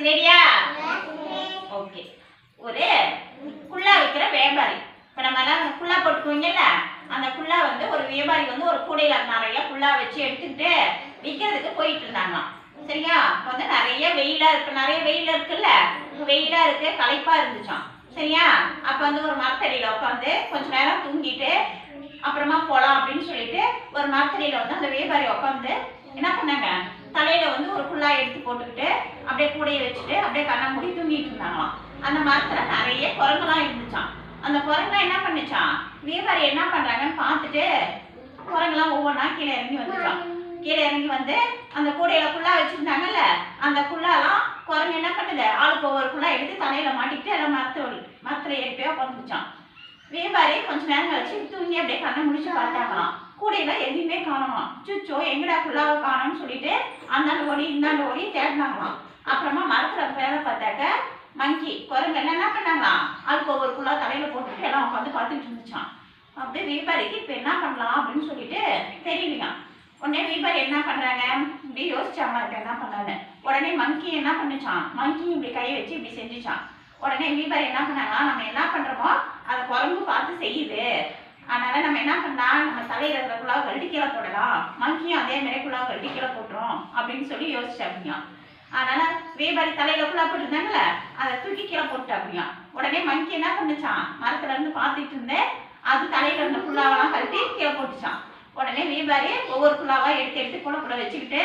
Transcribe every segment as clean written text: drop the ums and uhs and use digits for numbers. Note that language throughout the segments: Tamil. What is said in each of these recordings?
சரியா? ஓகே. ஒரு குள்ளா விற்கிற வியாபாரி, இப்போ நம்ம எல்லாம் குள்ளா போட்டுக்குவீங்கல்ல, அந்த குள்ளா வந்து ஒரு வியாபாரி வந்து ஒரு கூடையில நிறைய குள்ளா வச்சு எடுத்துக்கிட்டு விற்கிறதுக்கு போயிட்டு இருந்தாங்களாம். சரியா? இப்போ வந்து நிறைய வெயிலா இருக்கு, நிறைய வெயில் இருக்குல்ல, வெயிலா இருக்கு, களைப்பா இருந்துச்சாம். சரியா? அப்போ வந்து ஒரு மரத்தடியில உட்காந்து கொஞ்ச நேரம் தூங்கிட்டு அப்புறமா போகலாம் அப்படின்னு சொல்லிட்டு ஒரு மரத்தடியில வந்து அந்த வியாபாரி உட்காந்து என்ன பண்ணாங்க, தலையில வந்து ஒரு குள்ளா எடுத்து போட்டுக்கிட்டு அப்படியே கூடையை வச்சுட்டு அப்படியே கண்ணை மூடி தூங்கிட்டு இருந்தாங்களாம். அந்த மரத்துல நிறைய குரங்குலாம் இருந்துச்சான். அந்த குரங்குலாம் என்ன பண்ணுச்சான், வியாபாரி என்ன பண்றாங்கன்னு பார்த்துட்டு குரங்குலாம் ஒவ்வொன்றா கீழே இறங்கி வந்துச்சான். கீழே இறங்கி வந்து அந்த கூடையில குள்ளா வச்சிருந்தாங்கல்ல, அந்த குள்ளாலாம் குரங்கு என்ன பண்ணுது, ஆளுக்கு ஒவ்வொரு குள்ளா எடுத்து தலையில மாட்டிக்கிட்டு எல்லாம் மரத்துல ஏறி போய் உட்காந்துச்சான். வியாபாரி கொஞ்ச நேரம் கழிச்சு தூங்கி அப்படியே கண்ணை முடிச்சு பார்த்தாங்களாம். கூடையில எதுவுமே காணுமா. சுச்சோ எங்கடா குள்ளாவை காணும்னு சொல்லிட்டு அந்தாண்டு ஓடி இந்தாண்டு ஓடி தேடினாங்களாம். அப்புறமா மரத்துல வேலை பார்த்தாக்க மங்கி குரங்கு என்ன பண்ணாங்களாம், அதுக்கு ஒவ்வொரு குள்ளா தலையில போட்டுட்டு எல்லாம் உட்காந்து பார்த்துட்டு இருந்துச்சான். அப்படியே வியாபாரிக்கு இப்போ என்ன பண்ணலாம் அப்படின்னு சொல்லிட்டு தெரியலையா. உடனே வியாபாரி என்ன பண்றாங்க, இப்படி யோசிச்சாங்களா இப்போ என்ன பண்ணாங்க. உடனே மங்கி என்ன பண்ணுச்சான், மங்கி இப்படி கையை வச்சு இப்படி செஞ்சுச்சான். உடனே வியாபாரி என்ன பண்ணாங்களா, நம்ம என்ன பண்றோமோ அதை குரங்கு பார்த்து செய்யுது, அதனால நம்ம என்ன பண்ணலாம், நம்ம தலையில இருக்கிற குள்ளாவை கழட்டி கீழே போடலாம், மங்கியும் அதே மாதிரி குள்ளாவை கழட்டி கீழே போட்டுரும் அப்படின்னு சொல்லி யோசிச்சாங்க. அதனால வியாபாரி தலையில குள்ளா போட்டுருந்தாங்கல்ல, அதை தூக்கி கீழே போட்டுட்டாங்க. உடனே மங்கி என்ன பண்ணுச்சான், மரத்துல இருந்து பார்த்துட்டு இருந்தேன், அது தலையில இருந்த குள்ளாவெல்லாம் கழட்டி கீழே போட்டுச்சான். உடனே வியாபாரி ஒவ்வொரு குள்ளாவா எடுத்து எடுத்து குளக்குள்ள வச்சுக்கிட்டு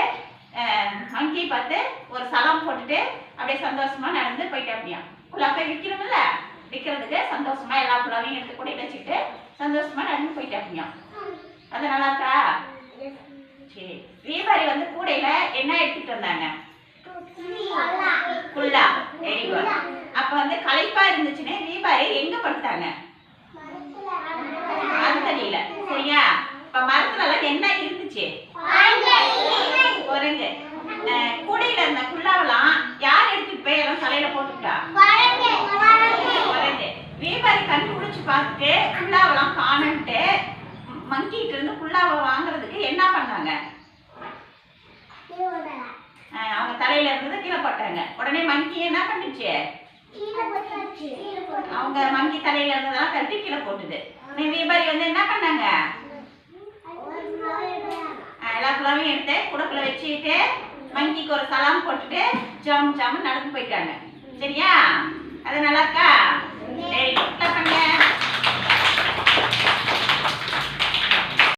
மங்கி பார்த்து ஒரு சலாம் போட்டுட்டு அப்படியே சந்தோஷமா நடந்து போயிட்டாப்பியா. குள்ளா போய் விற்கிறோம்ல, விற்கிறதுக்கு சந்தோஷமா எல்லா குள்ளாவையும் எடுத்து கூட வச்சுக்கிட்டு சந்தோஷமா நடந்து போயிட்டாப்பியா. அது நல்லா இருக்கா? சரி. வியாபாரி வந்து கூடையில என்ன எடுத்துட்டு வந்தாங்க, குள்ளா. Very good. அப்ப வந்து களைப்பா இருந்துச்சுன்னு வியாபாரி எங்க படுத்தாங்க, மரத்தடியில. சரியா? இப்ப மரத்துல எல்லாம் என்ன இருந்துச்சு, குரங்கு. கூடையில இருந்த குள்ளாவெல்லாம் யார் எடுத்துட்டு போய் எல்லாம் தலையில போட்டுட்டா, குரங்கு. வியாபாரி கண்டுபிடிச்சு பார்த்துட்டு குள்ளாவெல்லாம் காணுன்ட்டு மங்கிட்டு இருந்து குள்ளாவை வாங்குறதுக்கு என்ன பண்ணாங்க, அவங்க தலையில இருந்தது கீழே போட்டாங்க. உடனே மங்கி என்ன பண்ணுச்சு, அவங்க மங்கி தலையில இருந்ததெல்லாம் கழட்டி கீழே போட்டுது. வியாபாரி வந்து என்ன பண்ணாங்க, எல்லா குள்ளாவையும் எடுத்து குடக்குள்ள வச்சுக்கிட்டு மங்கிக்கு ஒரு சலாம் போட்டுட்டு ஜாம் ஜாமு நடந்து போயிட்டாங்க. சரியா? அது நல்லா இருக்கா? Very good.